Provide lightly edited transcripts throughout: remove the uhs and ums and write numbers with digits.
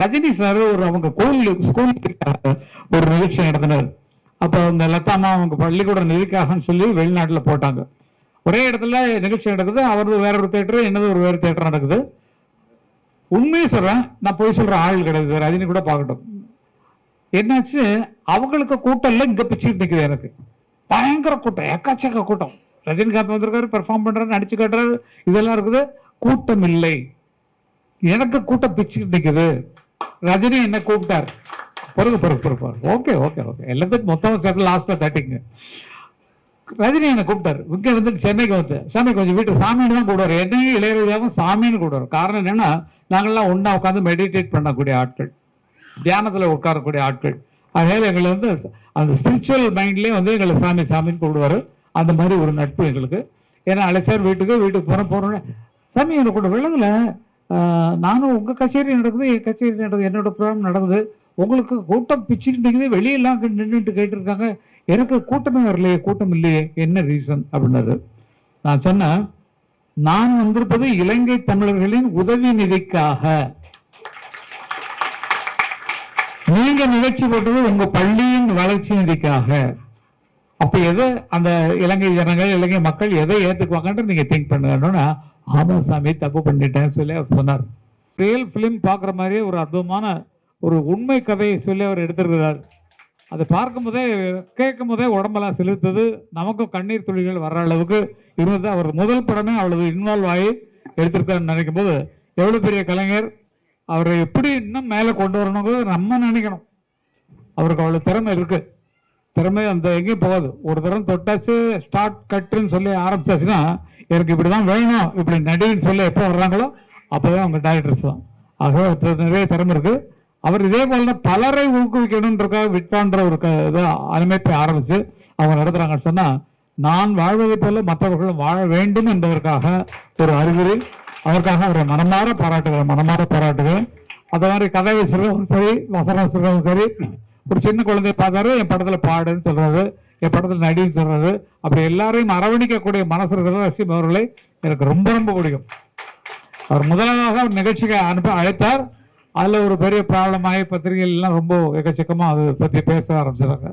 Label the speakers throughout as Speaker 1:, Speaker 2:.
Speaker 1: Rajini sir ஒரு அவங்க school ஒரு நிகழ்ச்சி நடத்தினார். அப்போ அந்த லதாமா அவங்க பள்ளிக்கூட நிதிக்காகன்னு சொல்லி வெளிநாட்டில் போட்டாங்க. ஒரே இடத்துல நிகழ்ச்சி நடக்குது. அவரது வேற ஒரு தேட்டர், என்னது ஒரு வேறு தேட்டர் நடக்குது. உண்மையை சொல்றேன், நான் போய் சொல்ற ஆள் கிடையாது. ரஜினி கூட பார்க்கட்டும். என்னாச்சு, அவங்களுக்கு கூட்டம் இல்லை, இங்க பிச்சுக்கிட்டு நிற்குது. எனக்கு பயங்கர கூட்டம், எக்கச்சக்க கூட்டம். ரஜினிகாந்த் வந்திருக்காரு, பெர்ஃபார்ம் பண்றாரு, நடிச்சு காட்டுறாரு, இதெல்லாம் இருக்குது. கூட்டம் இல்லை, எனக்கு கூட்டம் பிச்சுக்கிட்டு நிற்குது. ரஜினி என்ன கூப்பிட்டார், பொறுப்பு ஓகே ஓகே ஓகே எல்லாத்துக்கும் மொத்தம் சேர்த்து லாஸ்ட்ல தட்டிங்க. ரஜினி என்ன கூப்பிட்டாரு. இங்க வந்து சென்னைக்கு வந்து சாமி கொஞ்சம் வீட்டு சாமின்னு தான் கூடுவார். என்னையும் இளையராஜாவும் சாமின்னு கூடுவார். காரணம் என்னன்னா, நாங்கள்லாம் ஒன்னா உட்காந்து மெடிடேட் பண்ணக்கூடிய ஆட்கள், தியானத்துல உட்காரக்கூடிய ஆட்கள். அதனால எங்களை வந்து அந்த ஸ்பிரிச்சுவல் மைண்ட்லேயே வந்து எங்களை சாமின்னு கூப்பிடுவாரு. அந்த மாதிரி ஒரு நட்பு எங்களுக்கு. ஏன்னா அழைச்சார் வீட்டுக்கு போறோன்னு, சாமி எனக்கு கூட விலங்குல நானும் உங்க கச்சேரி நடக்குது, என் கச்சேரி நடக்குது, என்னோட ப்ரோக்ராம் நடக்குது, உங்களுக்கு கூட்டம் பிச்சுக்கிட்டு வெளியெல்லாம் நின்றுட்டு கேட்டிருக்காங்க, எனக்கு கூட்டமே வரலையே, கூட்டம் இல்லையே, என்ன ரீசன் அப்படின்னாரு. நான் சொன்னேன், நான் வந்திருப்பது இலங்கை தமிழர்களின் உதவி நிதிக்காக, நீங்க நிகழ்ச்சி போட்டது உங்க பள்ளியின் வளர்ச்சி நிதிக்காக. அப்ப எதை அந்த இலங்கை ஜனங்கள், இலங்கை மக்கள் எதை ஏத்துக்குவாங்கன்னு நீங்க திங்க் பண்ணுங்கன்னா, ஆமா சாமி தப்பு பண்ணிட்டேன்னு சொல்லி அவர் சொன்னார். ரியல் பிலிம் பார்க்குற மாதிரியே ஒரு அற்புதமான ஒரு உண்மை கதையை சொல்லி அவர் எடுத்திருக்கிறார். அதை பார்க்கும் போதே கேட்கும் போதே உடம்பெல்லாம் செலுத்தது, நமக்கும் கண்ணீர் துளிகள் வர்ற அளவுக்கு இருந்தது. அவர் முதல் படமே அவ்வளவு இன்வால்வ் ஆகி எடுத்திருக்காருன்னு நினைக்கும் போது, எவ்வளவு பெரிய கலைஞர், அவரை எப்படி இன்னும் மேலே கொண்டு வரணுங்கிறது நம்ம நினைக்கணும். அவருக்கு அவ்வளவு திறமை இருக்கு. திறமை அந்த எங்கேயும் போகாது. ஒரு தரம் தொட்டாச்சு, ஸ்டார்ட் கட்டுன்னு சொல்லி ஆரம்பிச்சாச்சுன்னா, எனக்கு இப்படிதான் வேணும், இப்படி நடின்னு சொல்லி எப்போ வர்றாங்களோ அப்போதான் அவங்க டைரக்டர்ஸ் தான். ஆகவே நிறைய திறமை இருக்கு. அவர் இதே போல பலரை ஊக்குவிக்கணும்ன்றக்காக விட்பான்ற ஒரு அமைப்பை ஆரம்பிச்சு அவங்க நடத்துறாங்கன்னு சொன்னா, நான் வாழ்வதை போல மற்றவர்களும் வாழ வேண்டும் என்பதற்காக ஒரு அறிகுறி. அதற்காக அவரை மனமாற பாராட்டுகிறேன். அந்த மாதிரி கதை சொல்றவங்க சரி, வசனம் சொல்றவங்க சரி, ஒரு சின்ன குழந்தைய பார்த்தாரு, என் படத்துல பாடுன்னு சொல்றது, என் படத்துல நடின்னு சொல்றது, அப்படி எல்லாரையும் அரவணிக்கக்கூடிய மனசு இருக்கிற ரசிம் அவர்களை எனக்கு ரொம்ப ரொம்ப பிடிக்கும். அவர் முதலாக நிகழ்ச்சிக்கு அழைத்தார். அதுல ஒரு பெரிய ப்ராப்ளம் ஆகி பத்திரிகைகள் எல்லாம் ரொம்ப எக்கச்சக்கமா அதை பத்தி பேச ஆரம்பிச்சிடாங்க.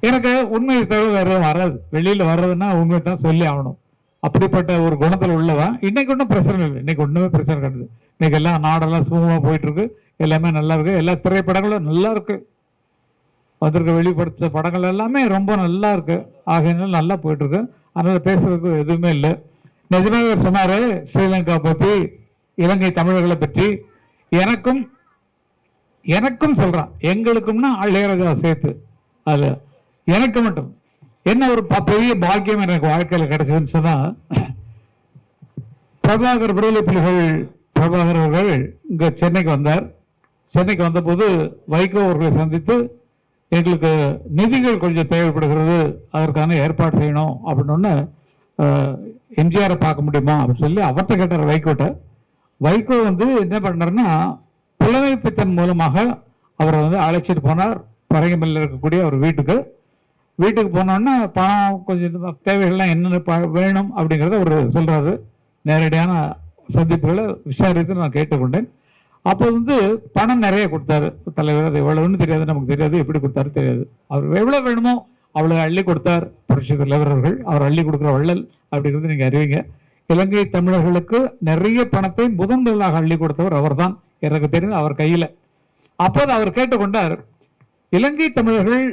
Speaker 1: எனக்கு உண்மையை தவிர வேற வராது, வெளியில வர்றதுன்னா உண்மை தான் சொல்லி ஆகணும். அப்படிப்பட்ட ஒரு குணத்தில் உள்ளவன். இன்னைக்கு ஒன்றும் பிரச்சனை இல்லை, இன்னைக்கு ஒண்ணுமே பிரச்சனை கிடையாது. இன்னைக்கு எல்லாம் நாடெல்லாம் சுமூகமா போயிட்டு இருக்கு, எல்லாமே நல்லா இருக்கு, எல்லா திரைப்படங்களும் நல்லா இருக்கு, வந்திருக்க வெளிப்படுத்த படங்கள் எல்லாமே ரொம்ப நல்லா இருக்கு. ஆகையினால நல்லா போயிட்டு இருக்கு. அதனால பேசுறதுக்கு எதுவுமே இல்லை. நிஜமாவே சொன்னாரு ஸ்ரீலங்கா பத்தி, இலங்கை தமிழர்களை பற்றி. எனக்கும் சொல்றான், எங்களுக்கும்னா இளையராஜா சேர்த்து. அது எனக்கு மட்டும் என்ன ஒரு பெரிய பாக்கியம் எனக்கு வாழ்க்கையில் கிடைச்சதுன்னு சொன்னா, பிரபாகர் விடுதலை புலிகள் பிரபாகர் அவர்கள் இங்க சென்னைக்கு வந்தார். சென்னைக்கு வந்த போது வைகோ அவர்களை சந்தித்து, எங்களுக்கு நிதிகள் கொஞ்சம் தேவைப்படுகிறது, அதற்கான ஏற்பாடு செய்யணும் அப்படின்னு எம்ஜிஆரை பார்க்க முடியுமா அப்படின்னு சொல்லி அவர்கிட்ட கேட்டார் வைகோட்ட. வைகோ வந்து என்ன பண்ணாருன்னா, புலமைப்பித்தன் மூலமாக அவரை வந்து அழைச்சிட்டு போனார் பரங்கிமல்ல இருக்கக்கூடிய ஒரு வீட்டுக்கு போனோன்னா, பணம் கொஞ்சம் தேவைகள்லாம் என்னென்ன வேணும் அப்படிங்கிறத அவர் சொல்றாரு. நேரடியான சந்திப்புகளை விசாரித்து நான் கேட்டுக்கொண்டேன். அப்போ வந்து பணம் நிறைய கொடுத்தாரு தலைவர். அது எவ்வளவுன்னு தெரியாது, நமக்கு தெரியாது, எப்படி கொடுத்தாரு தெரியாது. அவர் எவ்வளவு வேணுமோ அவ்வளவு அள்ளி கொடுத்தார் புரட்சி தலைவர் அவர்கள். அவர் அள்ளி கொடுக்குற வள்ளல் அப்படிங்கிறது நீங்க அறிவீங்க. இலங்கை தமிழர்களுக்கு நிறைய பணத்தை முதன்முதலாக அள்ளி கொடுத்தவர் அவர் தான், எனக்கு தெரியும், அவர் கையில. அப்போது அவர் கேட்டுக்கொண்டார், இலங்கை தமிழர்கள்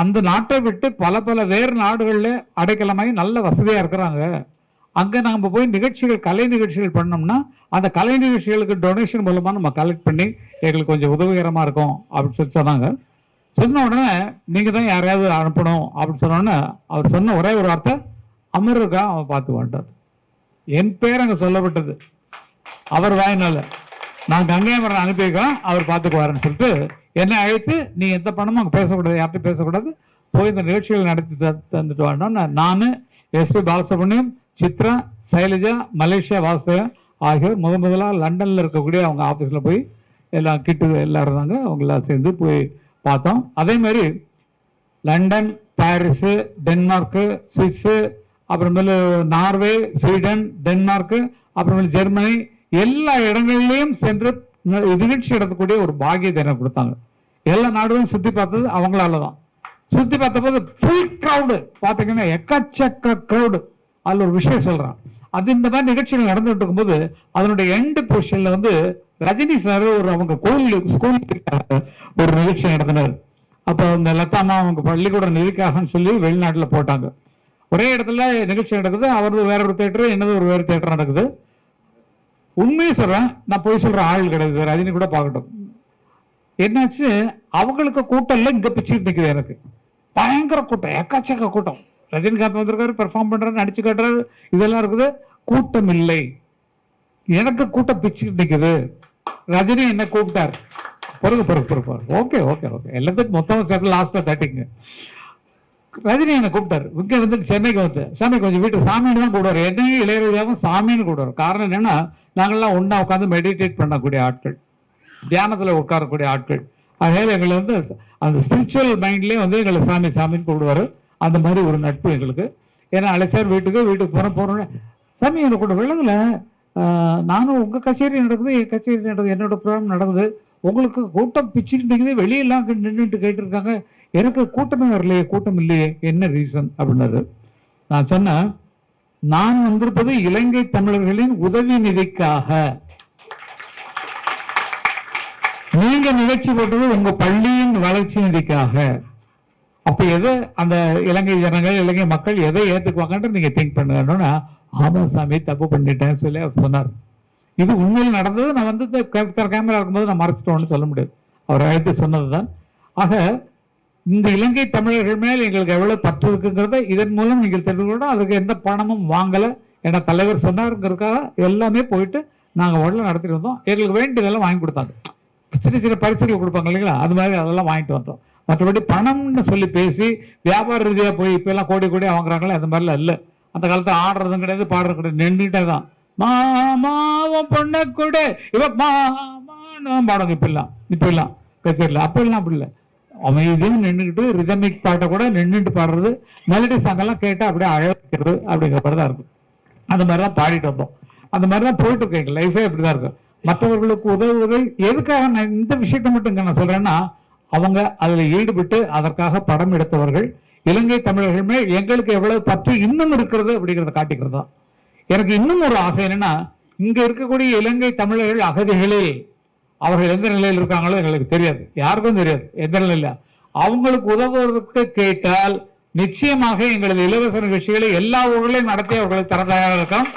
Speaker 1: அந்த நாட்டை விட்டு பல வேறு நாடுகள்ல அடைக்கலமாகி நல்ல வசதியா இருக்கிறாங்க. அங்க நம்ம போய் கலை நிகழ்ச்சிகள் பண்ணோம்னா, அந்த கலை நிகழ்ச்சிகளுக்கு டொனேஷன் மூலமா நம்ம கலெக்ட் பண்ணி எங்களுக்கு கொஞ்சம் உதவிகரமா இருக்கும் அப்படின்னு சொல்லி சொன்னாங்க. சொன்ன உடனே நீங்க தான் யாரையாவது அனுப்பணும் அப்படின்னு சொன்னோடனே அவர் சொன்ன ஒரே ஒரு வார்த்தை, அமர் இருக்கா அவன் பார்த்து வேண்டார். என் பேர் அங்க சொல்லப்பட்டது அவர் வாயினால. நான் கங்கையமரன் அனுப்பியிருக்கோம், அவர் பார்த்துக்குவாருன்னு சொல்லிட்டு என்னை அழைத்து, நீ எந்த பணமும் அங்கே பேசக்கூடாது, யார்கிட்டும் பேசக்கூடாது, போய் இந்த நிகழ்ச்சிகள் நடத்தி தந்துட்டு வாண்டோம். நான் எஸ்பி பாலசுப்ரமணியம், சித்ரா, சைலஜா, மலேசியா வாசகன் ஆகியோர் முதலாக லண்டனில் இருக்கக்கூடிய அவங்க ஆஃபீஸில் போய் எல்லாம் கிட்டு எல்லாம் இருந்தாங்க, அவங்களாம் சேர்ந்து போய் பார்த்தோம். அதே மாதிரி லண்டன், பாரிஸு, டென்மார்க்கு, சுவிஸு, அப்புறமேலு நார்வே, ஸ்வீடன், டென்மார்க்கு, அப்புறமேலு ஜெர்மனி, எல்லா இடங்களிலையும் சென்று நிகழ்ச்சி நடத்தக்கூடிய ஒரு பாக்கியத்தை எனக்கு கொடுத்தாங்க. எல்லா நாடுகளும் சுத்தி பார்த்தது அவங்களாலதான். சுத்தி பார்த்த போது ஃபுல் கிரௌடு பாத்தீங்கன்னா எக்கச்சக்க கிரௌடு. அதுல ஒரு விஷயம் சொல்றான், அது இந்த மாதிரி நிகழ்ச்சிகள் நடந்துட்டு இருக்கும்போது அதனுடைய எண்ட் பொசிஷன்ல வந்து ரஜினி சார் ஒரு அவங்க ஸ்கூல் ஒரு நிகழ்ச்சி நடத்தினார். அப்ப அந்த லதாமா அவங்க பள்ளிக்கூட நிதிக்காகன்னு சொல்லி வெளிநாட்டுல போட்டாங்க. ஒரே இடத்துல நிகழ்ச்சி நடக்குது, அவரது வேற ஒரு தேட்டர், என்னது ஒரு வேறு தேட்டர் நடக்குது. உண்மையை சொல்றேன், நான் போய் சொல்ற ஆள் கிடையாது, ரஜினி கூட பார்க்கட்டும். என்னாச்சு, அவங்களுக்கு கூட்டம் இல்லை, இங்க பிச்சுட்டு நிக்குது. எனக்கு பயங்கர கூட்டம், எக்கச்சக்க கூட்டம். ரஜினிகாந்த் வந்திருக்காரு, பெர்ஃபார்ம் பண்றாரு, நடிச்சு காட்டுறாரு, இதெல்லாம் இருக்குது. கூட்டம் இல்லை, எனக்கு கூட்டம் பிச்சுட்டு நிக்குது. ரஜினி என்ன கூப்பிட்டார், பொறுப்பு ஓகே ஓகே ஓகே எல்லாத்துக்கும் மொத்தம் சேர்த்து லாஸ்ட்ல தட்டிங்க. ரஜினி என்ன கூப்பிட்டாரு, இங்க வந்து சென்னைக்கு வந்து, சாமி கொஞ்சம் வீட்டு சாமின்னு தான் கூடுவார், என்னையும் இளையராஜாவும் சாமின்னு கூடுவார். காரணம் என்னன்னா, நாங்கள்லாம் ஒன்னா உட்காந்து மெடிடேட் பண்ணக்கூடிய ஆட்கள், தியானத்துல உட்காரக்கூடிய ஆட்கள். அதனால எங்களை வந்து அந்த ஸ்பிரிச்சுவல் மைண்ட்லயே வந்து எங்களை சாமி சாமின்னு கூப்பிடுவாரு. அந்த மாதிரி ஒரு நட்பு எங்களுக்கு. ஏன்னா அழைச்சார் வீட்டுக்கு போறோன்னு, சாமி எனக்கு கூட விலங்குல நானும் உங்க கச்சேரி நடக்குது, என் கச்சேரி நடக்குது, என்னோட ப்ரோக்ராம் நடக்குது, உங்களுக்கு கூட்டம் பிச்சுக்கிட்டு வெளியெல்லாம் நின்றுட்டு கேட்டு இருக்காங்க, எனக்கு கூட்டமே வரலையே, கூட்டம் இல்லையே, என்ன ரீசன் அப்படின்னாரு. நான் சொன்னேன், நான் வந்திருப்பது இலங்கை தமிழர்களின் உதவி நிதிக்காக, நீங்க நிகழ்ச்சி போட்டது உங்க பள்ளியின் வளர்ச்சி நிதிக்காக. அப்ப எதை அந்த இலங்கை ஜனங்கள் இலங்கை மக்கள் எதை ஏத்துக்குவாங்கன்னு நீங்க திங்க் பண்ணுங்கன்னா, ஆமா சாமி தப்பு பண்ணிட்டேன்னு சொல்லி அவர் சொன்னார். இது உண்மையில் நடந்தது. நான் வந்து கேமரா இருக்கும்போது நான் மறைச்சிட்டோன்னு சொல்ல முடியாது, அவர் அழைத்து சொன்னதுதான். ஆக இந்த இலங்கை தமிழர்கள் மேல் எங்களுக்கு எவ்வளவு பற்று இருக்குங்கிறத இதன் மூலம் நீங்கள் தெரிஞ்சுக்கணும். அதுக்கு எந்த பணமும் வாங்கலை, ஏன்னா தலைவர் சொன்னாருங்கிறதுக்காக எல்லாமே போயிட்டு நாங்கள் உடல நடத்திட்டு வந்தோம். எங்களுக்கு வேண்டியதெல்லாம் வாங்கி கொடுத்தாங்க, சின்ன சின்ன பரிசுகள் கொடுப்பாங்க இல்லைங்களா, அது மாதிரி அதெல்லாம் வாங்கிட்டு வந்தோம். மற்றபடி பணம்னு சொல்லி பேசி வியாபார ரீதியாக போய் இப்போ எல்லாம் கோடி கோடியாக வாங்குறாங்களே, அந்த மாதிரிலாம் இல்லை. அந்த காலத்தில் ஆடுறதும் கிடையாது, பாடுறது கிடையாது, நின்றுட்டே தான் மாமாவும் பொண்ணை கூட இவ மாமான்னு பாடுங்க. இப்ப எல்லாம் கச்சேரியில் அப்ப எல்லாம் அப்படி இல்லை, அமைதியும் நின்றுக்கிட்டு ரிதமிக் பாட்டை கூட நின்றுட்டு பாடுறது, மெலடி சாங்கெல்லாம் கேட்டால் அப்படியே அழகிறது அப்படிங்கிற மாதிரி தான் இருக்கும். அந்த மாதிரி தான் பாடிட்டு வந்தோம், அந்த மாதிரி தான் போயிட்டு இருக்கேன். எங்கள் லைஃபே அப்படிதான் இருக்கும். மற்றவர்களுக்கு உதவுவது எதுக்காக நான் இந்த விஷயத்தை மட்டும் நான் சொல்றேன்னா, அவங்க அதில் ஈடுபட்டு அதற்காக படம் எடுத்தவர்கள் இலங்கை தமிழர்கள் மேல் எங்களுக்கு எவ்வளவு பற்று இன்னும் இருக்கிறது அப்படிங்கிறத காட்டிக்கிறது தான். எனக்கு இன்னும் ஒரு ஆசை என்னன்னா, இங்க இருக்கக்கூடிய இலங்கை தமிழர்கள் அகதிகளில் அவர்கள் எந்த நிலையில் இருக்காங்களோ எங்களுக்கு தெரியாது, யாருக்கும் தெரியாது எந்த நிலையில. அவங்களுக்கு உதவுவதற்கு கேட்டால் நிச்சயமாக எங்களது இலவச நிகழ்ச்சிகளை எல்லா ஊர்களையும் நடத்தி அவர்களை தரதாக இருக்கோம்.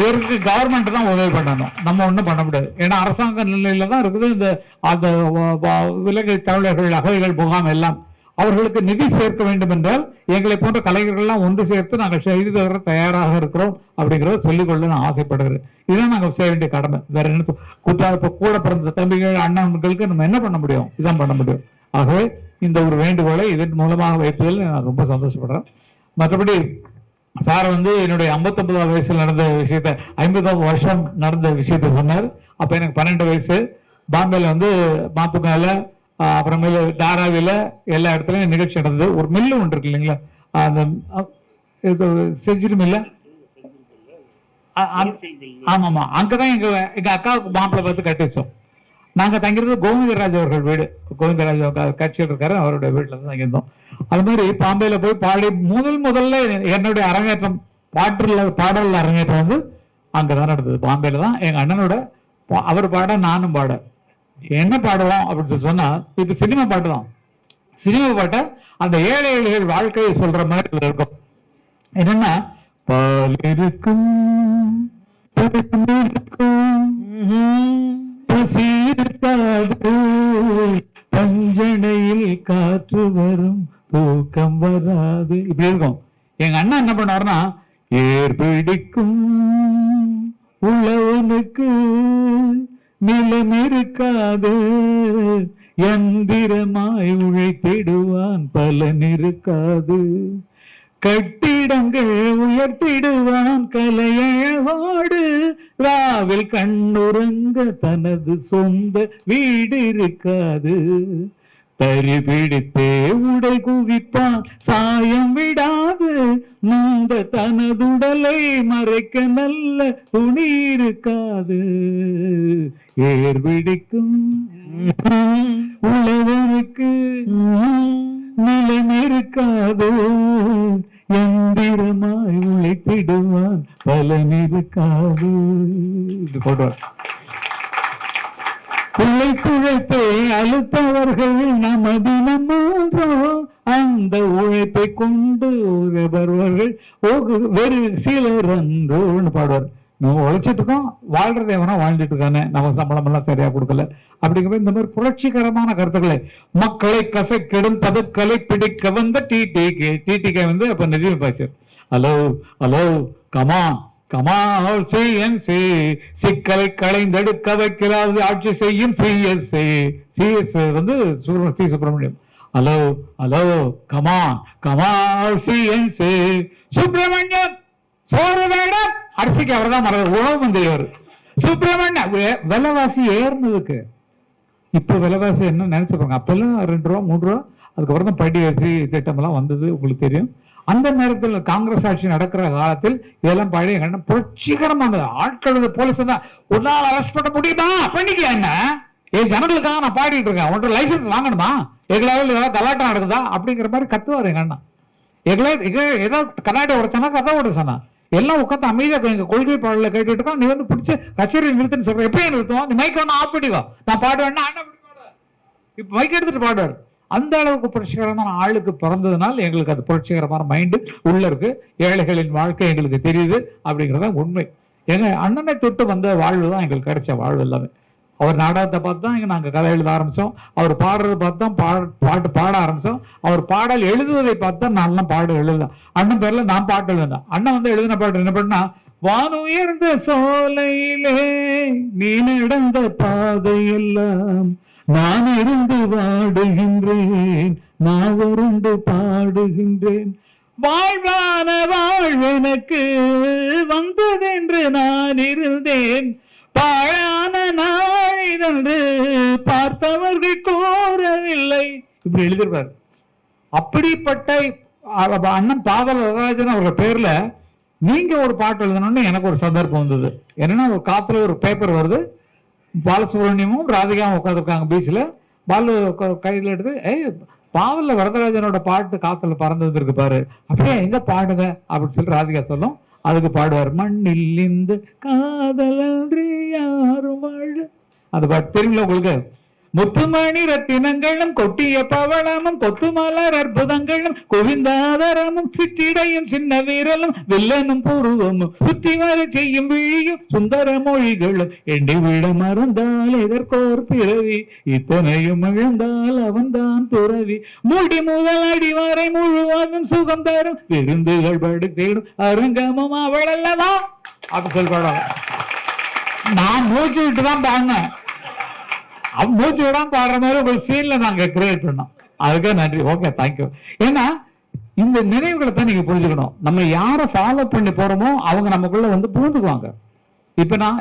Speaker 1: இதற்கு கவர்மெண்ட் தான் உதவி பண்ணணும், நம்ம ஒன்றும் பண்ண முடியாது. ஏன்னா அரசாங்க நிலையில தான் இருக்குது இந்த அந்த இலங்கை தமிழர்கள் அகதிகள் முகாம் எல்லாம். அவர்களுக்கு நிதி சேர்க்க வேண்டும் என்றால் எங்களை போன்ற கலைஞர்கள்லாம் ஒன்று சேர்த்து நாங்கள் செய்து தர தயாராக இருக்கிறோம் அப்படிங்கிறத சொல்லிக்கொள்ள நான் ஆசைப்படுகிறேன். இதுதான் நாங்கள் செய்ய வேண்டிய கடமை. வேற என்ன கூட பிறந்த தம்பிகள் அண்ணன்களுக்கு நம்ம என்ன பண்ண முடியும், இதான் பண்ண முடியும். ஆகவே இந்த ஒரு வேண்டுகோளை இதன் மூலமாக வைப்பதில் நான் ரொம்ப சந்தோஷப்படுறேன். மற்றபடி சார் வந்து என்னுடைய 59வது வயசுல நடந்த விஷயத்த 50வது வருஷம் நடந்த விஷயத்த சொன்னார். அப்ப எனக்கு 12 வயசு. பாம்பேல வந்து மாத்துக்கால அப்புறமேல தாராவில எல்லா இடத்துலயும் நிகழ்ச்சி நடந்தது. ஒரு மில்லு ஒன்று இருக்கு இல்லைங்களா, அந்த செஞ்சுரி மில்ல, ஆமாமா, அங்கதான் எங்க அக்காவுக்கு மாப்பிள்ளை பார்த்து கட்டி வச்சோம். நாங்க தங்கிறது கோவிந்தராஜ் அவர்கள் வீடு, கோவிந்தராஜ் கட்சியில் இருக்காரு, அவருடைய வீட்டுல தான் தங்கியிருந்தோம். அது மாதிரி பாம்பேல போய் பாடி முதல்ல என்னுடைய அரங்கேற்றம் பாடல் அரங்கேற்றம் வந்து அங்கதான் நடந்தது, பாம்பேல தான். எங்க அண்ணனோட அவர் பாட நானும் பாட, என்ன பாடுவோம் அப்படின்னு சொன்னா இப்ப சினிமா பாட்டு தான். சினிமா பாட்ட அந்த ஏழை ஏழைகள் வாழ்க்கையை சொல்ற மாதிரி இருக்கும். என்னன்னா, பால் இருக்கும் பஞ்சனையில் காற்று வரும் தூக்கம் வராது, இப்படி இருக்கும். எங்க அண்ணா என்ன பண்ணாருன்னா, ஏர் பிடிக்கும் உள்ளவனுக்கு நிலம் இருக்காது, எந்திரமாய் உழைத்திடுவான் பலன் இருக்காது, கட்டிடங்கள் உயர்த்திடுவான் கலையழகோடு, ராவில் கண்ணுறங்க தனது சொந்த வீடு இருக்காது, தறி பிடித்தே உடை குவிப்பான் சாயம் விடாது நொந்த தனதுடலை மறைக்க நல்ல துணி இருக்காது ஏர் பிடிக்கும் உழவனுக்கு நிலம் இருக்காது எந்திரமாய் உழைத்திடுவான் பலன் இருக்காது. உழைப்புழைப்பை அழுத்தவர்கள் நமது நம்மோ அந்த உழைப்பை கொண்டு வருவர்கள் வெறு சிலர் அன்றோன்னு பாடுவார். நம்ம உழைச்சிட்டு இருக்கோம், வாழ்றதை எவனா வாழ்ந்துட்டு இருக்கானே, நம்ம சம்பளம் எல்லாம் சரியா கொடுக்கல. அப்படிங்கிற இந்த மாதிரி புரட்சிகரமான கருத்துக்களை மக்களை கசைக்கிடும் பதுக்களை பிடிக்க வந்த டிடிகே வந்து அப்ப நிதியமைச்சர் ஹலோ ஹலோ கமான் கமால் சிக்கலை களைந்தெடுக்க வைக்கிறாது ஆட்சி செய்யும் சிஎஸ் வந்து C Subramaniam. Hello hello come on Kamal Subramaniam சோறு வேடம் அரிசிக்கு அவர் தான் உணவு மந்திரி அவர் சுப்பிரமணியம். விலைவாசி ஏறினதுக்கு இப்ப விலைவாசி என்ன நினைச்சுப்பாங்க, அப்பெல்லாம் 2 ரூபா 3 ரூபா, அதுக்கப்புறம் தான் படி அரிசி திட்டம் எல்லாம் வந்தது உங்களுக்கு தெரியும். அந்த நேரத்தில் காங்கிரஸ் ஆட்சி நடக்கிற காலத்தில் இதெல்லாம் பழைய புரட்சிகரமான ஆட்கள் போலீஸ் தான் ஒரு நாள் அரெஸ்ட் பண்ண முடியுமா, பண்ணிக்க என்ன என் ஜனங்களுக்காக நான் பாடிட்டு இருக்கேன், உன்கிட்ட லைசன்ஸ் வாங்கணுமா, எங்களாவில் ஏதாவது கலாட்டம் நடக்குதா அப்படிங்கிற மாதிரி கத்துவார் எங்க அண்ணா. ஏதாவது கண்ணாடி உடைச்சானா கதை உடைச்சானா எல்லாம் உட்காந்து அமைதியாக எங்க கொள்கை பாடல கேட்டுட்டு இருக்கோம். நீ வந்து பிடிச்ச கச்சேரி நிறுத்துன்னு சொல்ற, எப்பயும் நிறுத்துவோம், நீ மைக் ஒன்று ஆஃப் பண்ணிவா, நான் பாடுவேன்னா அண்ணா பாடுவார், இப்ப மைக் எடுத்துட்டு பாடுவார். அந்த அளவுக்கு புரட்சிகரமான ஆளுக்கு பிறந்ததுனால எங்களுக்கு அது புரட்சிகரமான மைண்டு உள்ள இருக்கு. ஏழைகளின் வாழ்க்கை எங்களுக்கு தெரியுது அப்படிங்கிறத உண்மை. எங்க அண்ணனை தொட்டு வந்த வாழ்வு தான் எங்களுக்கு கிடைச்ச வாழ்வு எல்லாமே. அவர் நாடகத்தை பார்த்து தான் இங்கே நாங்கள் கதை எழுத ஆரம்பித்தோம், அவர் பாடுறதை பார்த்து தான் பாட்டு பாட ஆரம்பித்தோம், அவர் பாடல் எழுதுவதை பார்த்து தான் நான்லாம் பாடு எழுதலாம். அண்ணன் பேர்ல நான் பாட்டு எழுதினேன். அண்ணன் வந்து எழுதின பாட்டு என்ன பண்ணா, வானுயர்ந்த சோலையிலே நீ நடந்த பாதையெல்லாம் நான் இருந்து வாடுகின்றேன், நான் உருண்டு பாடுகின்றேன், வாழ்வான வாழ்வெனக்கு வந்ததென்று நான் இருந்தேன், பாழான நாளிதன்று பார்த்தவர்கள் கோரவில்லை, இப்படி எழுதிருப்பார். அப்படிப்பட்ட அண்ணன் பாவல் வரராஜன் அவர்கள் பேர்ல நீங்க ஒரு பாட்டு எழுதணும்னு எனக்கு ஒரு சந்தர்ப்பம் வந்தது. என்னன்னா ஒரு காத்துல ஒரு பேப்பர் வருது, பாலசுப்ரமணியமும் ராதிகாவும் உட்காந்துருக்காங்க பீச்சில், பாலு கையில் எடுத்து பாவல்ல வரதராஜனோட பாட்டு காத்துல பறந்தது இருக்கு பாரு, அப்படியே எங்க பாடுங்க அப்படின்னு சொல்லி ராதிகா சொல்லும். அதுக்கு பாடுவார், மண்ணில் இந்த காதலன்றி யாரும் வாழ, அது பாட்டு தெரியுங்களா உங்களுக்கு? முத்துமணி ரத்தினங்களும் கொட்டிய பவளமும் கொத்துமலர் அற்புதங்களும் குவிந்தாதரமும் சிற்றிடையும் சின்ன வீரலும் வில்லனும் பூர்வமும் சுற்றி வர செய்யும் விழியும் சுந்தர மொழிகளும் எண்ணி விட மறந்தால் எதற்கோர் பிறவி இத்தனையும் இழந்தால் அவன்தான் துறவி மூடி முதல் அடி வரை முழுவதும் சுகம் தரும் விருந்துகள் படுத்தேடும் அரங்கமும் அவள் அல்லவா அப்படி சொல்ல. நான் மூச்சு விட்டு தான் பாடினேன், மூச்சு விடாம பாடுற மாதிரி ஒரு சீன்ல நாங்க கிரியேட் பண்ணோம். அதுக்கு நன்றி. Okay, thank you. ஏன்னா இந்த நினைவுகளை தான் நீங்க புரிஞ்சுக்கணும். நம்ம யாரை ஃபாலோ பண்ணி போறோமோ அவங்க நமக்குள்ள வந்து புரிஞ்சுக்குவாங்க. இப்ப நான்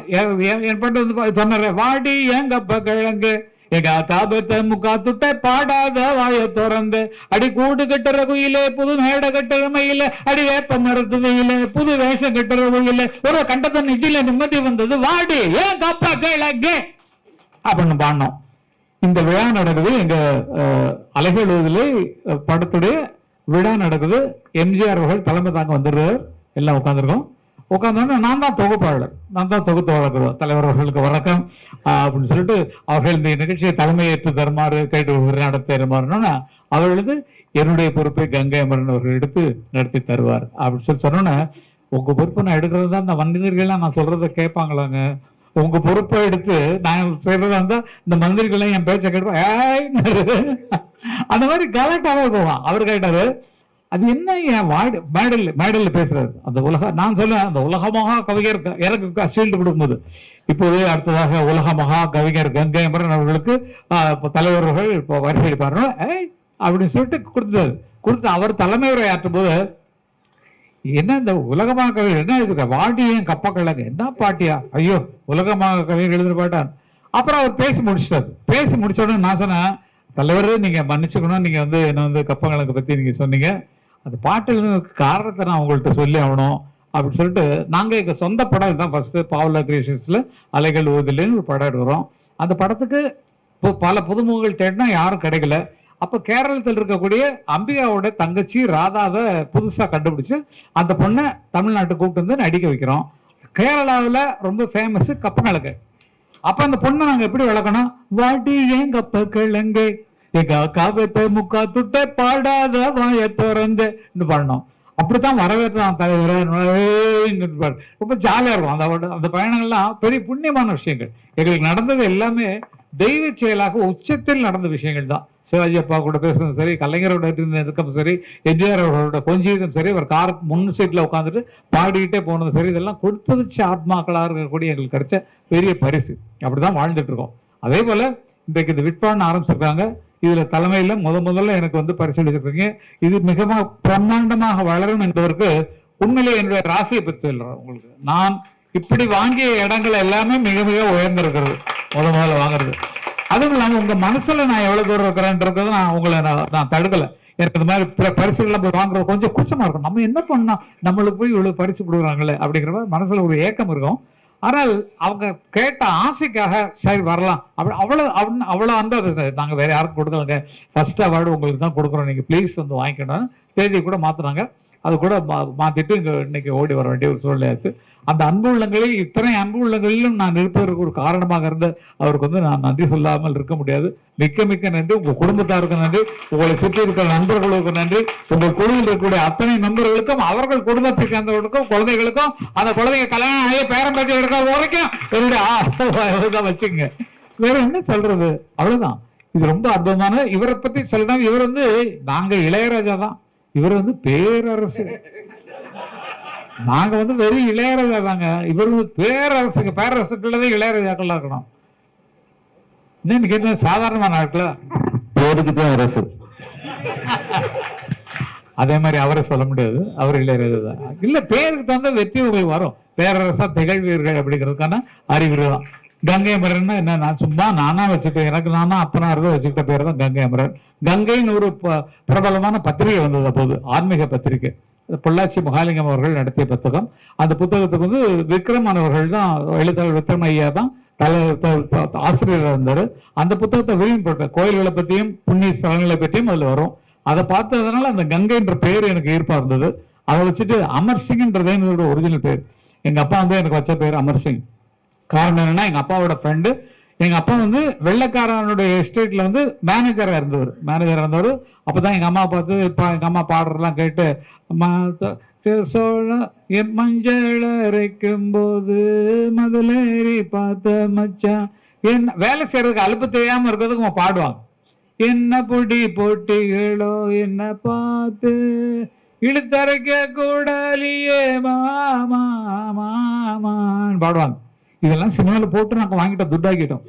Speaker 1: என் பாட்டு வந்து சொன்ன வாடி எங்கப்ப கிழங்கு எங்க தாபத்தை முக்கா துட்ட பாடாத வாய திறந்து அடி கூடு கட்டுற குயிலே புது மேடை கட்டுற மயில அடி வேப்ப மரத்து வெயில புது வேஷம் கட்டுற குயில ஒரு கண்டத்தை நிச்சயில நிம்மதி வந்தது வாடி ஏன் கப்ப கிழங்கு அப்படின்னு பாடினோம். இந்த விழா நடக்குது எங்க அலைகளுவதிலே படத்துடைய விழா நடக்குது. எம்ஜிஆர் அவர்கள் தலைமை தாங்க வந்துடுறாரு, எல்லாம் உட்காந்துருக்கோம். உட்காந்தோன்னா நான் தான் தொகுப்பாளர், நான் தான் தொகுத்து வழங்குறோம். தலைவர் அவர்களுக்கு வணக்கம் அப்படின்னு சொல்லிட்டு அவர்கள் இந்த நிகழ்ச்சியை தலைமையேற்று தருமாறு கேட்டு நடத்த தருமாறுனா அவர்களுக்கு என்னுடைய பொறுப்பை கங்கை அமரன் அவர்கள் எடுத்து நடத்தி தருவார் அப்படின்னு சொல்லி சொன்னோன்னா, உங்க பொறுப்பை நான் எடுக்கிறது தான் இந்த மனிதர்கள்லாம் நான் சொல்றதை கேட்பாங்களாங்க, உங்க பொறுப்பை எடுத்து நான் செய்யறதா இருந்தா இந்த மந்திரிகள் என் பேச்ச கேட்பேன் அந்த மாதிரி கலாட்டாவே போவான். அவர் கேட்டாரு, அது என்ன என் மேடல்ல பேசுறாரு அந்த உலக, நான் சொல்ல அந்த உலக மகா கவிஞர் எனக்கு ஷீல்டு கொடுக்கும்போது இப்போது அடுத்ததாக உலக மகா கவிஞர் கங்கை அமரன் அவர்களுக்கு தலைவர்கள் இப்போ வரிசை எடுப்பாரு அப்படின்னு சொல்லிட்டு கொடுத்து அவர் தலைமை உரை ஆற்றும் போது என்ன இந்த உலகமாக கவிஞர் என்ன இருக்கு வாடியும் கப்பக்கிழங்கு என்ன பாட்டியா, ஐயோ உலகமாக கவிஞர் எழுதுற பாட்டார். அப்புறம் அவர் பேசி முடிச்சிட்டார். பேசி முடிச்ச உடனே நான் சொன்னேன், தலைவர் நீங்க மன்னிச்சுக்கணும், நீங்க வந்து என்ன வந்து கப்பங்களுக்கு பத்தி நீங்க சொன்னீங்க, அந்த பாட்டு எழுதுனதுக்கு காரணத்தை நான் உங்கள்கிட்ட சொல்லி ஆகணும் அப்படின்னு சொல்லிட்டு நாங்க எங்க சொந்த படம் இதுதான் ஃபர்ஸ்ட் பாவலா கிரியேஷன்ஸ்ல அலைகள் ஊதிலேன்னு ஒரு படம் எடுக்கிறோம். அந்த படத்துக்கு பல புதுமுகங்கள் தேடினா யாரும் கிடைக்கல. அப்ப கேரளத்தில் இருக்கக்கூடிய அம்பிகாவோட தங்கச்சி ராதாவை புதுசா கண்டுபிடிச்சு அந்த பொண்ணை தமிழ்நாட்டுக்கு கூப்பிட்டு வந்து நடிக்க வைக்கிறோம். கேரளாவில் ரொம்ப ஃபேமஸ் கப்பங்களுக்கு. அப்ப அந்த பொண்ணை நாங்க எப்படி வளர்க்கணும், வாட்டி ஏன் கப்ப கிழங்கு எங்க காவத்தை முக்கா துட்டை பாடாத வாய திறந்து பாடணும். அப்படித்தான் வரவேற்றான் தலைவர். ரொம்ப ஜாலியா இருக்கும் அந்த பயணங்கள்லாம். பெரிய புண்ணியமான விஷயங்கள் எங்களுக்கு நடந்தது எல்லாமே தெய்வ செயலாக உச்சத்தில் நடந்த விஷயங்கள் தான். சிவாஜி அப்பா கூட பேசுறதும் சரி, கலைஞரோட இருக்கும் சரி, எம்ஜிஆர் அவரோட கொஞ்சம் சரி, அவர் கார் முன் சீட்ல உட்காந்துட்டு பாடிக்கிட்டே போனது சரி, இதெல்லாம் கொடுத்து வச்ச ஆத்மாக்களாக இருக்கக்கூடிய எங்களுக்கு கிடைச்ச பெரிய பரிசு. அப்படிதான் வாழ்ந்துட்டு இருக்கோம். அதே போல இன்றைக்கு இந்த விட்பான்னு ஆரம்பிச்சிருக்காங்க. இதுல தலைமையில முதல்ல எனக்கு வந்து பரிசீலிச்சிருக்கீங்க. இது மிக பிரம்மாண்டமாக வளரும் என்பதற்கு உண்மையிலே என்னுடைய ராசியை பற்றி சொல்றேன் உங்களுக்கு. நான் இப்படி வாங்கிய இடங்கள் எல்லாமே மிக மிக உயர்ந்திருக்கிறது முதல்ல வாங்குறது. அதுவும் இல்லாம உங்க மனசுல நான் எவ்வளவு தூரம் இருக்கிறேன்றது நான் உங்களை நான் தடுக்கல. எனக்கு இந்த மாதிரி பரிசுகள்லாம் போய் வாங்குறது கொஞ்சம் கூச்சமா இருக்கும். நம்ம என்ன பண்ணா நம்மளுக்கு போய் இவ்வளவு பரிசு கொடுக்குறாங்களே அப்படிங்கிற மாதிரி மனசுல ஒரு ஏக்கம் இருக்கும். ஆனால் அவங்க கேட்ட ஆசைக்காக சரி வரலாம் அவ்வளவு அந்த நாங்க வேற யாருக்கும் கொடுக்கலங்க, ஃபர்ஸ்ட் அவார்டு உங்களுக்கு தான் கொடுக்குறோம், நீங்க பிளீஸ் வந்து வாங்கிக்கணும். தேதி கூட மாத்துறாங்க. அது கூட மாத்திட்டு இங்க இன்னைக்கு ஓடி வர வேண்டிய ஒரு சூழ்நிலையாச்சு. அந்த அன்பு உள்ளங்களில் இத்தனை அன்பு உள்ளங்களிலும் நான் இருப்பதற்கு ஒரு காரணமாக இருந்த அவருக்கு வந்து நான் நன்றி சொல்லாமல் இருக்க முடியாது. மிக்க மிக்க நன்றி. உங்க குடும்பத்தாருக்கு நன்றி, உங்களை சுற்றி இருக்கிற நண்பர்களுக்கு நன்றி, உங்கள் குழுவில் இருக்கக்கூடிய அத்தனை நண்பர்களுக்கும், அவர்கள் குடும்பத்தை சேர்ந்தவர்களுக்கும், குழந்தைகளுக்கும், அந்த குழந்தைங்க கல்யாணம் ஆகிய பேரம்பேட்டி எடுக்கிற வரைக்கும் என்னுடைய வச்சுங்க. வேற என்ன சொல்றது, அவ்வளவுதான். இது ரொம்ப அற்புதமான. இவரை பத்தி சொல்லணும். இவர் வந்து நாங்க இளையராஜா தான், இவர் வந்து பேரரசு. நாங்க வந்து வெறும் இளையராஜா தாங்க, இவர் பேரரசுக்கு. பேரரசுக்குள்ளதே இளையராஜாக்கள் இருக்கணும். இன்னைக்கு என்ன சாதாரணமான நாட்கள பேருக்கு தான் அரசு. அதே மாதிரி அவரை சொல்ல முடியாது, அவர் இளையராஜா தான். இல்ல பேருக்கு தந்த வெற்றி உங்களுக்கு வரும். பேரரசா திகழ்வீர்கள் அப்படிங்கிறதுக்கான அறிகுறி தான். கங்கை அமரன் என்ன, நான் சும்மா நானா வச்சுட்டேன், எனக்கு நானா அப்பனாரதோ வச்சுக்கிட்ட பேர் தான் கங்கை அமரன். கங்கைன்னு ஒரு பிரபலமான பத்திரிகை வந்தது அப்போது, ஆன்மீக பத்திரிகை. பொள்ளாச்சி மகாலிங்கம் அவர்கள் நடத்திய புத்தகம். அந்த புத்தகத்துக்கு வந்து விக்ரமானவர்கள் தான் எழுத்தாளர். விக்ரம் ஐயா தான் ஆசிரியராக இருந்தாரு. அந்த புத்தகத்தை விரும்பி போட்டேன். கோயில்களை பற்றியும் புண்ணிய ஸ்தலங்களை பற்றியும் அதுல வரும். அதை பார்த்ததுனால அந்த கங்கைன்ற பேர் எனக்கு ஈர்ப்பா இருந்தது. அதை வச்சுட்டு அமர் சிங்ன்றதே என்னோட ஒரிஜினல் பேர். எங்க அப்பா வந்து எனக்கு வச்ச பேர் அமர் சிங். காரணம் என்னன்னா, எங்க அப்பாவோட ஃப்ரெண்டு. எங்க அப்பா வந்து வெள்ளைக்காரனுடைய எஸ்டேட்ல வந்து மேனேஜரா இருந்தவர். அப்பதான் எங்க அம்மா பார்த்து எங்க அம்மா பாடுறதெல்லாம் கேட்டு, சோழ மஞ்சள் அரைக்கும் போது முதலேறி பார்த்த மச்சான் என்ன வேலை செய்யறதுக்கு அலுப்பு தெரியாம இருக்கிறதுக்கு பாடுவாங்க. என்ன பொடி போட்டிகளோ என்ன பார்த்து இழுத்தரைக்க கூடலியே மாமா மாமான்னு பாடுவாங்க. இதெல்லாம் சினிமாவில் போட்டு நாங்கள் வாங்கிட்டோம், துட்டாக்கிட்டோம்.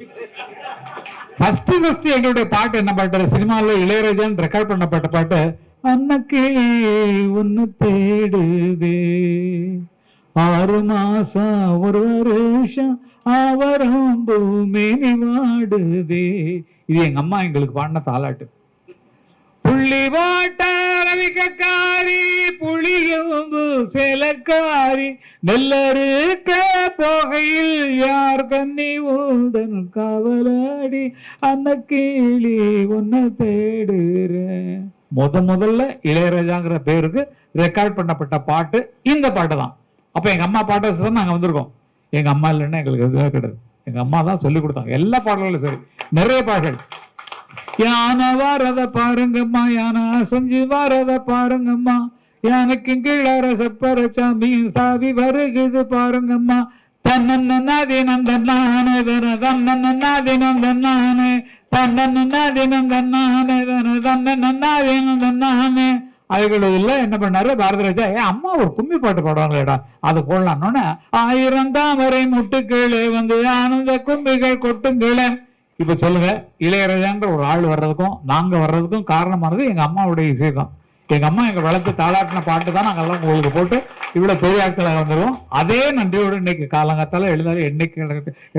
Speaker 1: ஃபர்ஸ்ட் எங்களுடைய பாட்டு என்ன பாட்டு, சினிமாவில் இளையராஜான்னு ரெக்கார்ட் பண்ணப்பட்ட பாட்டு, அன்னக்கே ஒன்னு தேடுதே 6 மாசம் 1 வருஷம் அவரும் பூமி வாடுதே. இது எங்க அம்மா எங்களுக்கு பாடின தாலாட்டு. புள்ளி வாட்ட ரவிக்காரி புளியம்பு சேலக்காரி நெல்லறுக்க போகையில் யார் கண்ணி ஊதன் காவலாடி அந்த கீழி ஒன்ன தேடுற. முதல்ல இளையராஜாங்கிற பேருக்கு ரெக்கார்ட் பண்ணப்பட்ட பாட்டு இந்த பாட்டு தான். அப்ப எங்க அம்மா பாட்டை வச்சுதான் நாங்க வந்திருக்கோம். எங்க அம்மா இல்லைன்னா எங்களுக்கு எதுவுமே கிடையாது. எங்க அம்மா தான் சொல்லி கொடுத்தாங்க எல்லா பாடல்களும். சரி, நிறைய பாடல்கள். யானை வாரத பாருங்கம்மா, யானை செஞ்சு வாரத பாருங்கம்மா, யானைக்கு கீழார சப்பர சாமியும் சாவி வருகுது பாருங்கம்மா. தன்னதினம் தன்னானே தன்னதினம் தன்னானே தன்னதினம் தன்னானே தன்னதினம் தன்னானே. அதுல என்ன பண்ணாரு பாரதி ராஜா, அம்மா ஒரு கும்மி பாட்டு பாடுவாங்களேடா, அது போடலான்னு 1000 தாமரை முட்டுக்களே வந்து ஆனந்த கும்பிகள் கொட்டுங்களே. இப்ப சொல்லுங்க, இளையராஜான்ற ஒரு ஆள் வர்றதுக்கும் நாங்க வர்றதுக்கும் காரணமானது எங்க அம்மாவுடைய இசை தான். எங்க அம்மா எங்க வளர்த்து தாளாட்டின பாட்டு தான் நாங்க எல்லாம் உங்களுக்கு போட்டு இவ்வளவு பெரிய ஆட்களாக வந்துடுவோம். அதே நன்றியோடு இன்னைக்கு காலங்காத்தால எழுதாலும் என்னைக்கு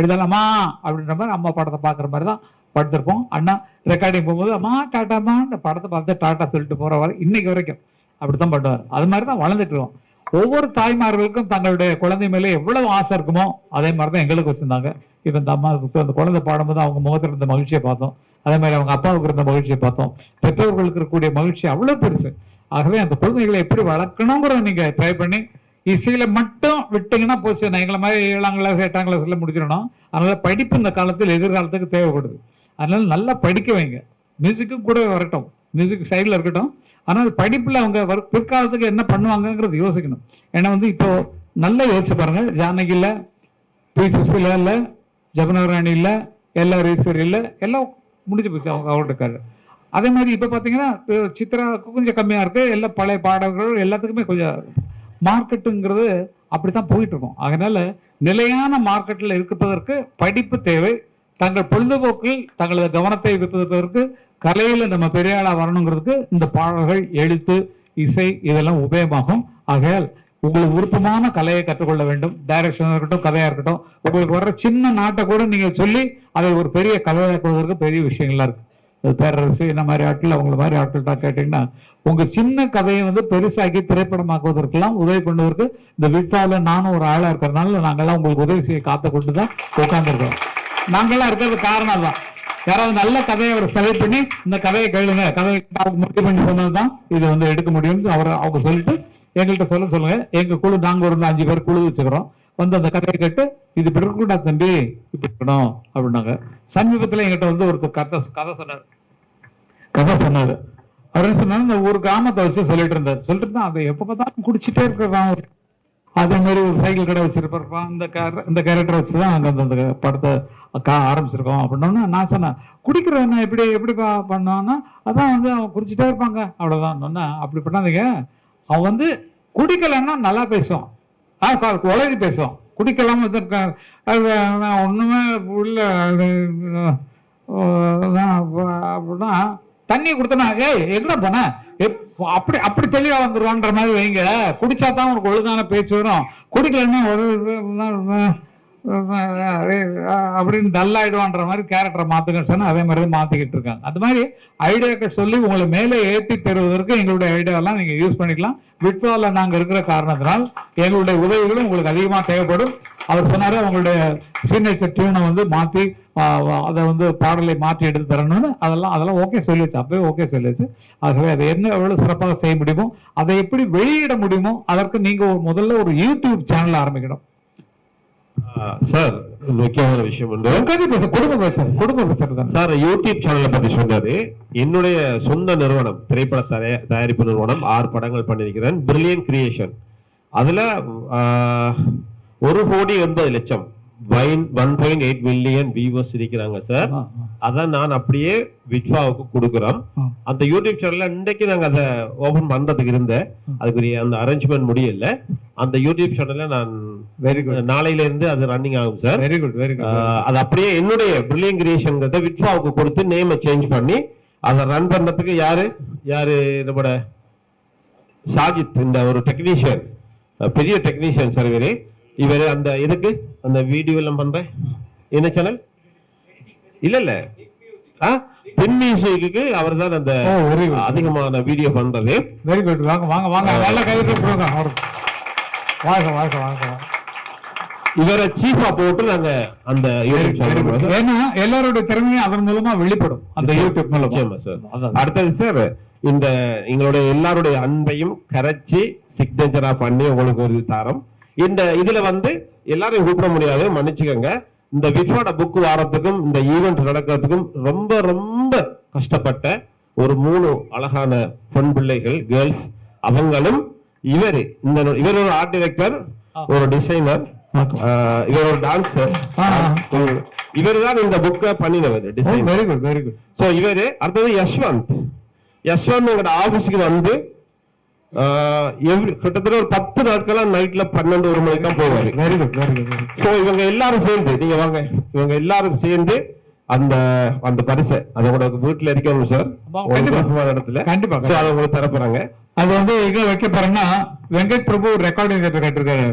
Speaker 1: எழுதலாமா அப்படின்ற மாதிரி அம்மா பாடத்தை பாக்குற மாதிரி தான் படுத்திருப்போம். அண்ணா ரெக்கார்டிங் போகும்போது அம்மா டாட்டாமா இந்த படத்தை பார்த்து டாட்டா சொல்லிட்டு போற வரை இன்னைக்கு வரைக்கும் அப்படித்தான் பண்ணுவார். அது மாதிரி தான் வளர்ந்துட்டு இருக்கோம். ஒவ்வொரு தாய்மார்களுக்கும் தங்களுடைய குழந்தை மேலே எவ்வளவு ஆசை இருக்குமோ அதே மாதிரி தான் எங்களுக்கு வச்சிருந்தாங்க. இப்ப இந்த அம்மாவுக்கு அந்த குழந்தை பாடும்போது அவங்க முகத்தில் இருந்த மகிழ்ச்சியை பார்த்தோம். அதே மாதிரி அவங்க அப்பாவுக்கு இருந்த மகிழ்ச்சியை பார்த்தோம். பெற்றோர்களுக்கு இருக்கக்கூடிய மகிழ்ச்சி அவ்வளவு பெருசு. ஆகவே அந்த குழந்தைகளை எப்படி வளர்க்கணுங்கிறத நீங்க ட்ரை பண்ணி இசையில மட்டும் விட்டீங்கன்னா போச்சு. நான் எங்களை மாதிரி 7ஆம் கிளாஸ் 8ஆம் கிளாஸ்ல முடிச்சிடணும். அதனால படிப்பு இந்த காலத்தில் எதிர்காலத்துக்கு தேவைப்படுது. அதனால நல்லா படிக்க வைங்க. மியூசிக்கும் கூட வரட்டும், மியூசிக் சைடில் இருக்கட்டும். ஆனால் படிப்புல அவங்க பிற்காலத்துக்கு என்ன பண்ணுவாங்கங்கிறது யோசிக்கணும். ஏன்னா இப்போ நல்லா யோசிச்சு பாருங்க. ஜானகி இல்ல, பி சுசிலா இல்ல, ஜபனராணி இல்ல, எல்லாம் ஈஸ்வரி இல்ல, எல்லாம் முடிஞ்சு போச்சு அவங்க அவர்கிட்ட. அதே மாதிரி இப்ப பாத்தீங்கன்னா சித்ராவுக்கு கொஞ்சம் கம்மியா இருக்கு. எல்லாம் பழைய பாடல்கள் எல்லாத்துக்குமே கொஞ்சம் மார்க்கெட்டுங்கிறது அப்படித்தான் போயிட்டு இருக்கும். அதனால நிலையான மார்க்கெட்டில் இருப்பதற்கு படிப்பு தேவை. தங்கள் பொழுதுபோக்கில் தங்களது கவனத்தை வைப்பதற்கு கலையில நம்ம பெரிய ஆளா வரணுங்கிறதுக்கு இந்த பாடல்கள், எழுத்து, இசை இதெல்லாம் உபயோகமாகும். ஆகையால் உங்களுக்கு விருப்பமான கலையை கற்றுக்கொள்ள வேண்டும். டைரக்ஷனா இருக்கட்டும், கதையா இருக்கட்டும். உங்களுக்கு வர்ற சின்ன நாட்டை கூட நீங்க சொல்லி அதை ஒரு பெரிய கலையாக்குவதற்கு பெரிய விஷயங்கள்லாம் இருக்கு. பேரரசு இந்த மாதிரி ஆட்கள், அவங்கள மாதிரி ஆட்கள்கிட்ட கேட்டீங்கன்னா உங்க சின்ன கதையை பெருசாக்கி திரைப்படமாக்குவதற்கெல்லாம் உதவி பண்ணுவதற்கு இந்த விட்டால நானும் ஒரு ஆளா இருக்கிறதுனால நாங்கெல்லாம் உங்களுக்கு உதவி செய்ய காத்து கொண்டு தான் உட்கார்ந்துருக்கோம். நாங்கெல்லாம் இருக்கிறது காரணம் தான். யாராவது நல்ல கதையை அவர் செலக்ட் பண்ணி இந்த கதையை கேளுங்க, கதையை முடிவு பண்ணி சொன்னதுதான் இது எடுக்க முடியும் அவங்க சொல்லிட்டு எங்கள்கிட்ட சொல்லுங்க. எங்க குழு நாங்க ஒரு 5 பேர் குழு வச்சுக்கிறோம். அந்த கதையை கேட்டு இது இப்படி இருக்கக்கூடா தம்பி, இப்படி இருக்கணும் அப்படின்னாங்க. சமீபத்துல எங்கிட்ட ஒருத்தர் கதை சொன்னாரு. அப்படின்னு சொன்னாலும் இந்த ஒரு கிராமத்தை வச்சு சொல்லிட்டு இருந்தார். அதை எப்ப பார்த்தாலும் குடிச்சிட்டே இருக்கிறான். அதே மாதிரி ஒரு சைக்கிள் கடை வச்சிருப்பான். இந்த கேரக்டர் வச்சுதான் அங்க அந்த படத்தை ஆரம்பிச்சிருக்கோம் அப்படின்னா நான் சொன்னேன், குடிக்கிறவன எப்படி பண்ணான்னா அதான் அவன் குடிச்சிட்டே இருப்பாங்க அவ்வளவுதான் சொன்னா. அப்படி பண்ணாதீங்க. அவன் குடிக்கலன்னா நல்லா பேசுவான், உலகி பேசுவான். குடிக்கலாம் ஒண்ணுமே இல்லை அப்படின்னா தண்ணி கொடுத்தனா எங்கடா போன அப்படி தெளிவா வந்துருவான்ற மாதிரி வைங்க. குடிச்சாதான் உனக்கு ஒழுங்கான பேச்சு வரும். குடிக்கலன்னா அப்படின்னு டல்லாயிடுவான்ற மாதிரி கேரக்டரை மாத்துங்கன்னு சொன்னா அதே மாதிரி மாத்திக்கிட்டு இருக்காங்க. அது மாதிரி ஐடியாக்கள் சொல்லி உங்களை மேலே ஏற்றி தருவதற்கு எங்களுடைய ஐடியாவெல்லாம் நீங்க யூஸ் பண்ணிக்கலாம். விட்வால நாங்க இருக்கிற காரணத்தினால் எங்களுடைய உதவிகளும் உங்களுக்கு அதிகமா தேவைப்படும். அவர் சொன்னாரு அவங்களுடைய சிக்னேச்சர் டியூனை மாத்தி அதை பாடலை மாற்றி எடுத்து தரணும்னு. அதெல்லாம் ஓகே சொல்லிச்சு, அப்பவே ஓகே சொல்லிச்சு. ஆகவே அதை என்ன எவ்வளவு சிறப்பாக செய்ய முடியுமோ, அதை எப்படி வெளியிட முடியுமோ அதற்கு நீங்க முதல்ல ஒரு யூடியூப் சேனல் ஆரம்பிக்கணும்.
Speaker 2: சார் முக்கியமான விஷயம்
Speaker 1: குடும்ப
Speaker 2: சார் யூடியூப் சேனலை பத்தி சொன்னாரு. என்னுடைய சொந்த நிறுவனம், திரைப்பட தயாரிப்பு நிறுவனம், 6 படங்கள் பண்ணிருக்கிறேன். Brilliant creation. அதுல 1,80,00,000 1.8 மில்லியன் வியூவர்ஸ் இருக்கிறாங்க சார். அதான் நான் அப்படியே விட்வாவுக்கு கொடுக்குறோம். அந்த யூடியூப் சேனல்ல இன்றைக்கு நாங்க அதை ஓபன் பண்றதுக்கு இருந்தேன். அதுக்குரிய அந்த அரேஞ்ச்மெண்ட் முடியல. அந்த யூடியூப் சேனல்ல நான் நாளையில இருந்து அது ரன்னிங் ஆகும் sir.
Speaker 1: Very good very good.
Speaker 2: அது அப்படியே என்னுடைய பிரில்லியன்ட் கிரியேஷன் விட்வாவுக்கு கொடுத்து நேமை சேஞ்ச் பண்ணி அதை ரன் பண்றதுக்கு யாரு நம்மட சாஜித், இந்த ஒரு டெக்னீஷியன், பெரிய டெக்னீஷியன் சார். இவரு அந்த இதுக்கு அந்த வீடியோ எல்லாம் பண்ற என்ன சேனல் இல்ல பெண் மியூசிக்கு அவர் தான் அந்த அதிகமான வீடியோ பண்றது.
Speaker 1: Very good. வாங்க வாங்க வாங்க, நல்ல கைது.
Speaker 2: இவரை சீஃபா போட்டு நாங்க அந்த யூடியூப் சேனல்,
Speaker 1: ஏன்னா எல்லாரோட திறமையும் அதன் மூலமா வெளிப்படும் அந்த யூடியூப் மூலமா
Speaker 2: சார். அடுத்தது சார், இந்த எங்களுடைய எல்லாருடைய அன்பையும் கரைச்சி சிக்னேச்சரா பண்ணி உங்களுக்கு ஒரு தாரம். இந்த இதுல எல்லாரையும் கூப்பிட முடியாது, மன்னிச்சுக்கோங்க. இந்த விட்வாட புக் வாரத்துக்கும் இந்த ஈவெண்ட் நடக்கிறதுக்கும் ரொம்ப ரொம்ப கஷ்டப்பட்ட ஒரு 3 அழகான பெண் பிள்ளைகள், கேர்ள்ஸ். அவங்களும் இவர் ஒரு ஆர்ட் டைரக்டர், ஒரு டிசைனர், இவர் ஒரு டான்சர். இவர் தான் இந்த புக்கை பண்ணினவர் design.
Speaker 1: Very good very good.
Speaker 2: So இவரு. அடுத்தது யஷ்வந்த் எங்களோட ஆபீஸுக்கு கிட்டத்தட்ட ஒரு 10 நாட்களா நைட்ல 12-1 மணிக்கு தான் போவாரு.
Speaker 1: Very good very good.
Speaker 2: So இவங்க எல்லாரும் சேர்ந்து, நீங்க வாங்க, இவங்க எல்லாரும் சேர்ந்து அந்த அந்த பரிசை அதை உங்களுக்கு வீட்டுல இருக்கணும் சார்,
Speaker 1: கண்டிப்பா.
Speaker 2: இடத்துல
Speaker 1: கண்டிப்பா
Speaker 2: So, அதை உங்களுக்கு தரப்போறாங்க.
Speaker 1: அது வந்து எங்க வைக்க போறேன்னா வெங்கட் பிரபு ரெக்கார்டிங் கட்டிருக்காரு.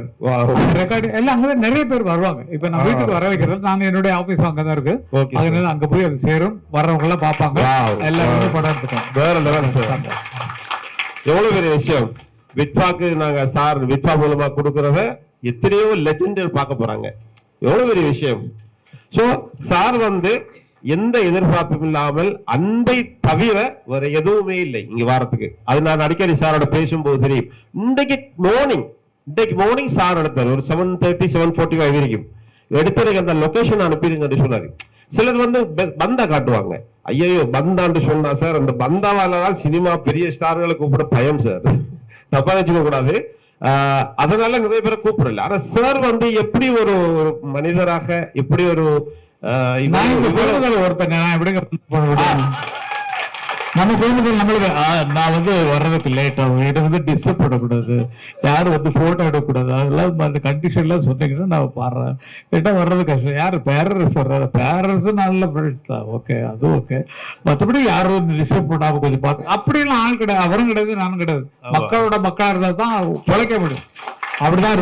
Speaker 1: ரெக்கார்டிங் எல்லாம் அங்கதான் நிறைய பேர் வருவாங்க. இப்ப நான் வீட்டுக்கு வர வைக்கிறது, நாங்க என்னுடைய ஆபீஸ் அங்கதான் இருக்கு.
Speaker 2: Okay, sir.
Speaker 1: அதனால அங்க போய் அது சேரும், வர்றவங்க எல்லாம் பாப்பாங்க.
Speaker 2: Wow.
Speaker 1: எல்லாரும் படம் எடுத்துக்கோங்க.
Speaker 2: வேற level sir. எவ்வளவு பெரிய விஷயம். விட்பாக்கு நாங்க சார் விட்பா மூலமா கொடுக்கறத எத்தனையோ லெஜெண்டர் பார்க்க போறாங்க. எவ்வளவு பெரிய விஷயம். சோ சார் வந்து எந்த எதிர்பார்ப்பும் இல்லாமல் அன்பை தவிர வேற எதுவுமே இல்லை இங்க வாரத்துக்கு. அது நான் அடிக்கடி சாரோட பேசும்போது தெரியும். இன்றைக்கு மார்னிங் சார் எடுத்தார் ஒரு 7:30 7:45 வரைக்கும் எடுத்து அந்த லொகேஷன் அனுப்பிடுங்கன்னு சொன்னாரு. சிலர் வந்து பந்தா காட்டுவாங்க. ஐயோ பந்தான்னு சொன்னா சார், அந்த பந்தாவாலதான் சினிமா பெரிய ஸ்டார்களை கூப்பிட பயம் சார், தப்பா வச்சுக்க கூடாது. அதனால நிறைய பேரை கூப்பிடல. ஆனா சார் வந்து எப்படி ஒரு மனிதராக, எப்படி ஒரு
Speaker 1: ஒருத்தங்க நான் எப்படிங்க நம்ம குடும்பத்தில் நம்மளுக்கு நான் வந்து வர்றதுக்கு லேட் ஆகும், இதை வந்து டிஸ்டர்ப் பண்ணக்கூடாது, யாரும் வந்து போட்டோ எடுக்கக்கூடாது, அதெல்லாம் அந்த கண்டிஷன்லாம் சொன்னீங்கன்னா நான் பாடுறேன். கேட்டா வர்றது கஷ்டம். யாரு பேரரசு வர்றாரு, பேரரசும் நல்ல ஃப்ரெண்ட்ஸ் தான், ஓகே அது ஓகே. மற்றபடி யாரும் வந்து டிஸ்டர்ப் பண்ணாம கொஞ்சம் பார்த்து அப்படிலாம் ஆள் கிடையாது. அவரும் கிடையாது, நானும் கிடையாது. மக்களோட மக்களா இருந்தா தான் பிழைக்க முடியும். அப்படிதான்